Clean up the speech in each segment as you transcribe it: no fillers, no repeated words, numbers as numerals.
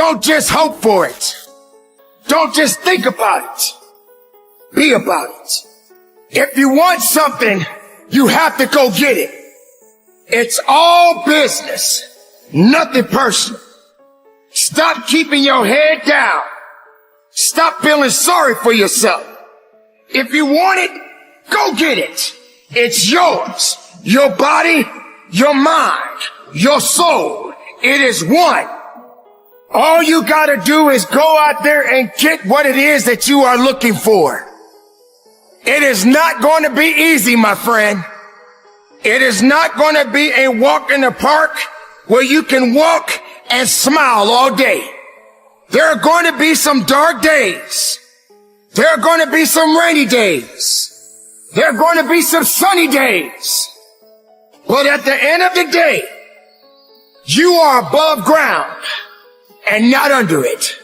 Don't just hope for it. Don't just think about it. Be about it. If you want something, you have to go get it. It's all business, nothing personal. Stop keeping your head down. Stop feeling sorry for yourself. If you want it, go get it. It's yours. Your body, your mind, your soul. It is one. All you gotta do is go out there and get what it is that you are looking for. It is not going to be easy, my friend. It is not going to be a walk in the park where you can walk and smile all day. There are going to be some dark days. There are going to be some rainy days. There are going to be some sunny days. But at the end of the day, you are above ground and not under it.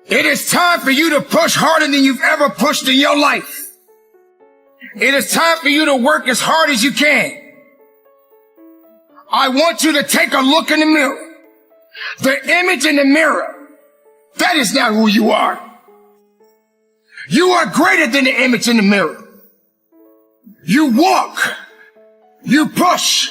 It is time for you to push harder than you've ever pushed in your life. It is time for you to work as hard as you can. I want you to take a look in the mirror. The image in the mirror, that is not who you are. You are greater than the image in the mirror. You walk. You push.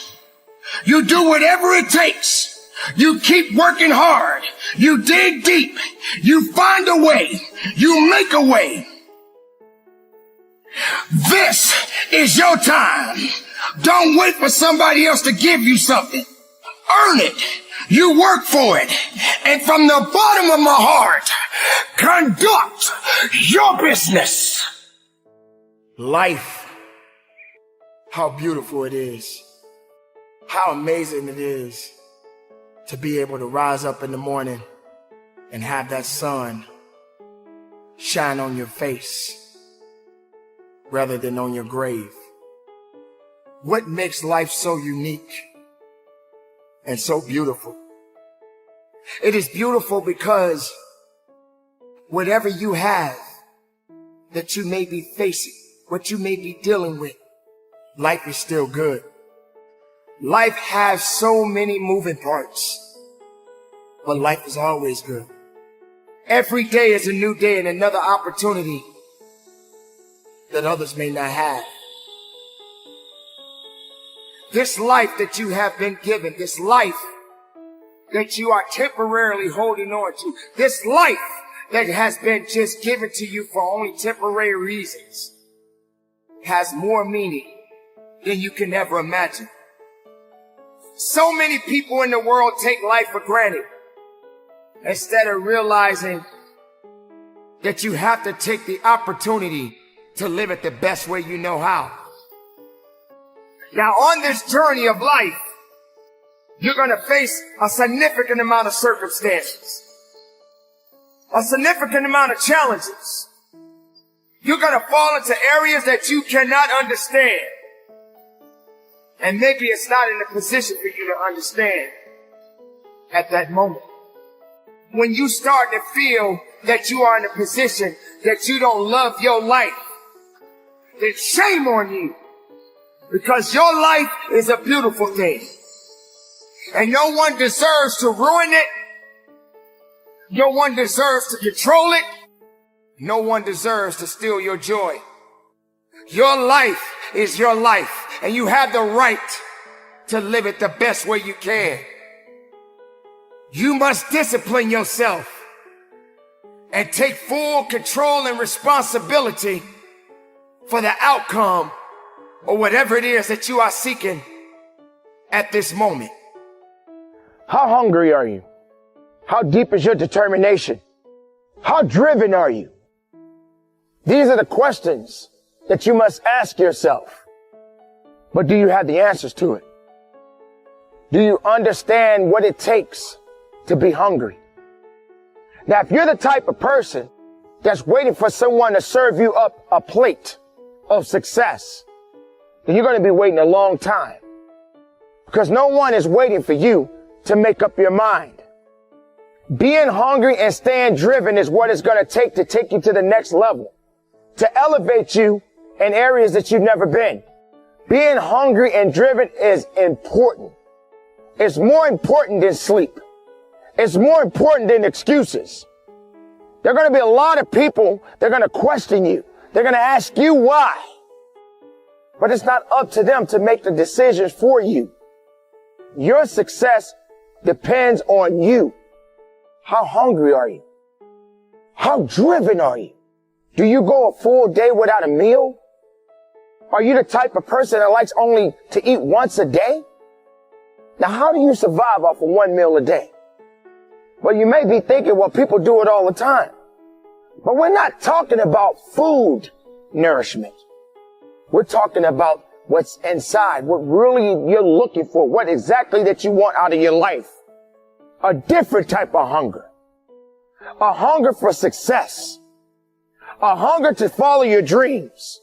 You do whatever it takes. You keep working hard. You dig deep. You find a way. You make a way. This is your time. Don't wait for somebody else to give you something. Earn it. You work for it. And from the bottom of my heart, conduct your business. Life. How beautiful it is. How amazing it is to be able to rise up in the morning and have that sun shine on your face rather than on your grave. What makes life so unique and so beautiful? It is beautiful because whatever you have that you may be facing, what you may be dealing with, life is still good. Life has so many moving parts, but life is always good. Every day is a new day and another opportunity that others may not have. This life that you have been given, this life that you are temporarily holding on to, this life that has been just given to you for only temporary reasons, has more meaning than you can ever imagine. So many people in the world take life for granted instead of realizing that you have to take the opportunity to live it the best way you know how. Now, on this journey of life, you're going to face a significant amount of circumstances, a significant amount of challenges. You're going to fall into areas that you cannot understand. And maybe it's not in a position for you to understand at that moment. When you start to feel that you are in a position that you don't love your life, then shame on you. Because your life is a beautiful thing. And no one deserves to ruin it. No one deserves to control it. No one deserves to steal your joy. Your life is your life, and you have the right to live it the best way you can. You must discipline yourself and take full control and responsibility for the outcome or whatever it is that you are seeking at this moment. How hungry are you? How deep is your determination? How driven are you? These are the questions that you must ask yourself. But do you have the answers to it? Do you understand what it takes to be hungry? Now, if you're the type of person that's waiting for someone to serve you up a plate of success, then you're going to be waiting a long time. Because no one is waiting for you to make up your mind. Being hungry and staying driven is what it's going to take you to the next level, to elevate you in areas that you've never been. Being hungry and driven is important. It's more important than sleep. is more important than excuses. There are going to be a lot of people that are going to question you. They're going to ask you why. But it's not up to them to make the decisions for you. Your success depends on you. How hungry are you? How driven are you? Do you go a full day without a meal? Are you the type of person that likes only to eat once a day? Now, how do you survive off of one meal a day? Well, you may be thinking, well, people do it all the time. But we're not talking about food nourishment. We're talking about what's inside, what really you're looking for, what exactly that you want out of your life. A different type of hunger. A hunger for success. A hunger to follow your dreams.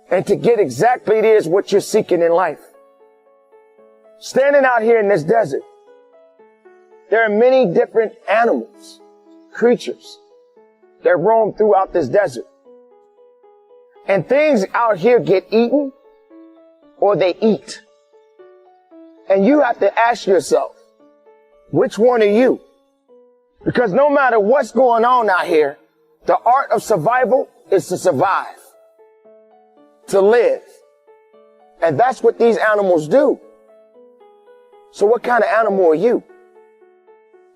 And to get exactly it is what you're seeking in life. Standing out here in this desert, there are many different animals, creatures that roam throughout this desert. And things out here get eaten or they eat. And you have to ask yourself, which one are you? Because no matter what's going on out here, the art of survival is to survive, to live. And that's what these animals do. So what kind of animal are you?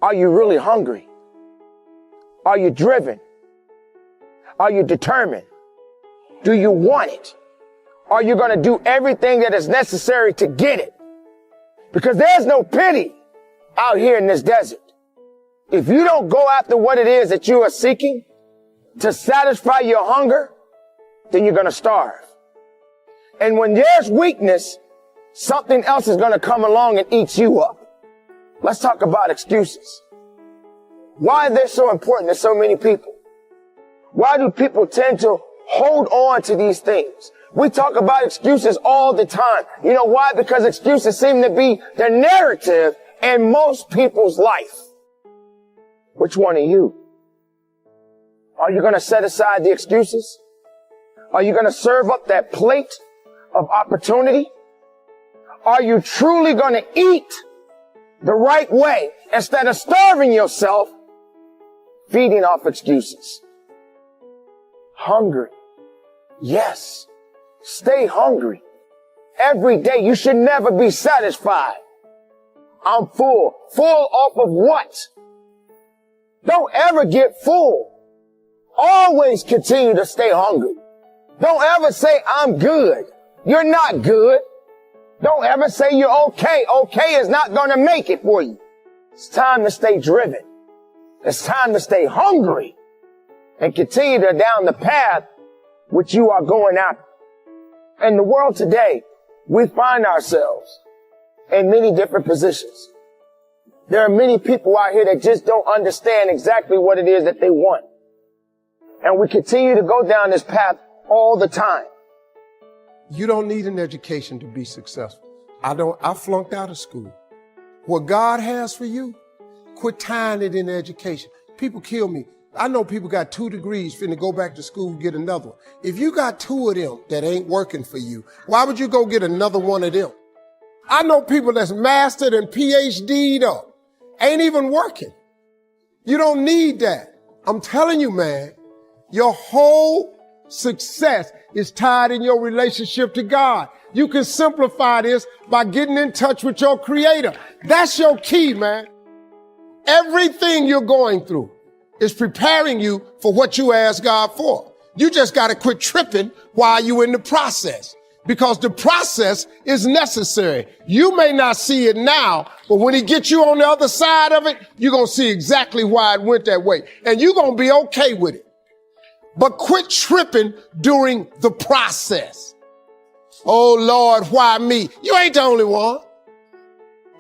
Are you really hungry? Are you driven? Are you determined? Do you want it? Are you going to do everything that is necessary to get it? Because there's no pity out here in this desert. If you don't go after what it is that you are seeking to satisfy your hunger, then you're going to starve. And when there's weakness, something else is going to come along and eat you up. Let's talk about excuses. Why are they so important to so many people? Why do people tend to hold on to these things? We talk about excuses all the time. You know why? Because excuses seem to be the narrative in most people's life. Which one are you? Are you going to set aside the excuses? Are you going to serve up that plate of opportunity? Are you truly going to eat the right way instead of starving yourself, feeding off excuses? Hungry. Yes. Stay hungry. Every day you should never be satisfied. I'm full. Full off of what? Don't ever get full. Always continue to stay hungry. Don't ever say, I'm good. You're not good. Don't ever say you're okay. Okay is not going to make it for you. It's time to stay driven. It's time to stay hungry and continue to down the path which you are going after. In the world today, we find ourselves in many different positions. There are many people out here that just don't understand exactly what it is that they want. And we continue to go down this path all the time. You don't need an education to be successful. I flunked out of school. What God has for you, quit tying it in education. People kill me. I know people got 2 degrees finna go back to school and get another one. If you got 2 of them that ain't working for you, why would you go get another one of them? I know people that's mastered and PhD'd up, ain't even working. You don't need that. I'm telling you, man, your whole success is tied in your relationship to God. You can simplify this by getting in touch with your Creator. That's your key, man. Everything you're going through is preparing you for what you ask God for. You just got to quit tripping while you're in the process, because the process is necessary. You may not see it now, but when He gets you on the other side of it, you're going to see exactly why it went that way. And you're going to be okay with it. But quit tripping during the process. Oh, Lord, why me? You ain't the only one.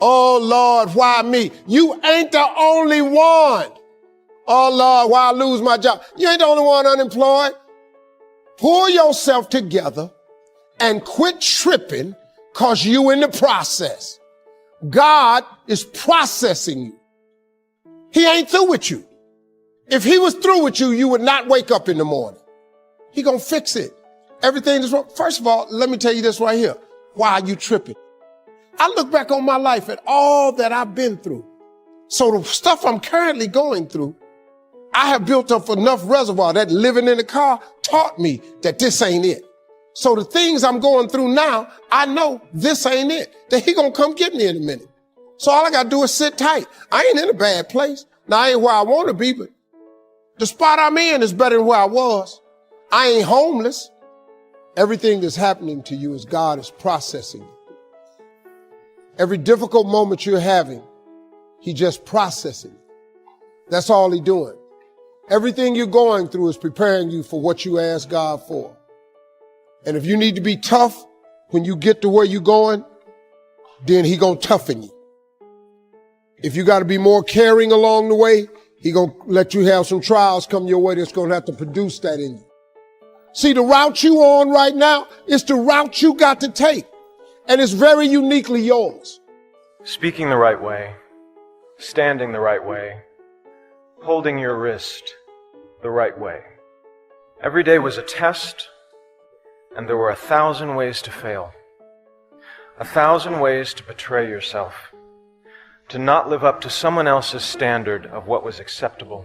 Oh, Lord, why me? You ain't the only one. Oh, Lord, why I lose my job? You ain't the only one unemployed. Pull yourself together and quit tripping because you in the process. God is processing you. He ain't through with you. If He was through with you, you would not wake up in the morning. He gonna fix it. Everything is wrong. First of all, let me tell you this right here. Why are you tripping? I look back on my life at all that I've been through. So the stuff I'm currently going through, I have built up enough reservoir that living in the car taught me that this ain't it. So the things I'm going through now, I know this ain't it. That he gonna come get me in a minute. So all I gotta do is sit tight. I ain't in a bad place. Now I ain't where I want to be, but the spot I'm in is better than where I was. I ain't homeless. Everything that's happening to you is God is processing you. Every difficult moment you're having, he just processing you. That's all he doing. Everything you're going through is preparing you for what you ask God for. And if you need to be tough when you get to where you're going, then he gonna toughen you. If you got to be more caring along the way, he gonna let you have some trials come your way that's gonna have to produce that in you. See, the route you on right now is the route you got to take. And it's very uniquely yours. Speaking the right way, standing the right way, holding your wrist the right way. Every day was a test, and there were 1,000 ways to fail. 1,000 ways to betray yourself, to not live up to someone else's standard of what was acceptable,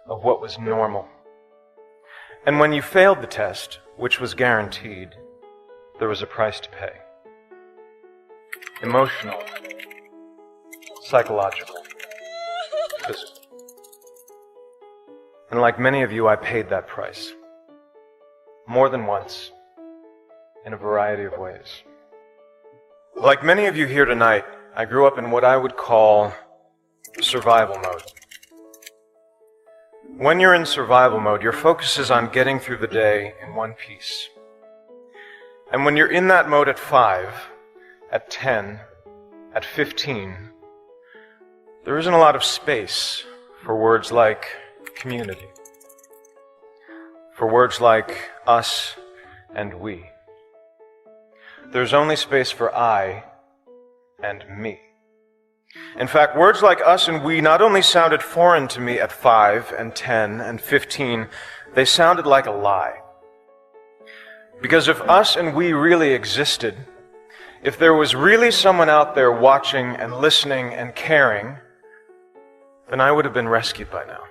of what was normal. And when you failed the test, which was guaranteed, there was a price to pay. Emotional, psychological, physical. And like many of you, I paid that price. More than once, in a variety of ways. Like many of you here tonight, I grew up in what I would call survival mode. When you're in survival mode, your focus is on getting through the day in one piece. And when you're in that mode at 5, at 10, at 15, there isn't a lot of space for words like community, for words like us and we. There's only space for I and me. In fact, words like us and we not only sounded foreign to me at 5 and 10 and 15, they sounded like a lie. Because if us and we really existed, if there was really someone out there watching and listening and caring, then I would have been rescued by now.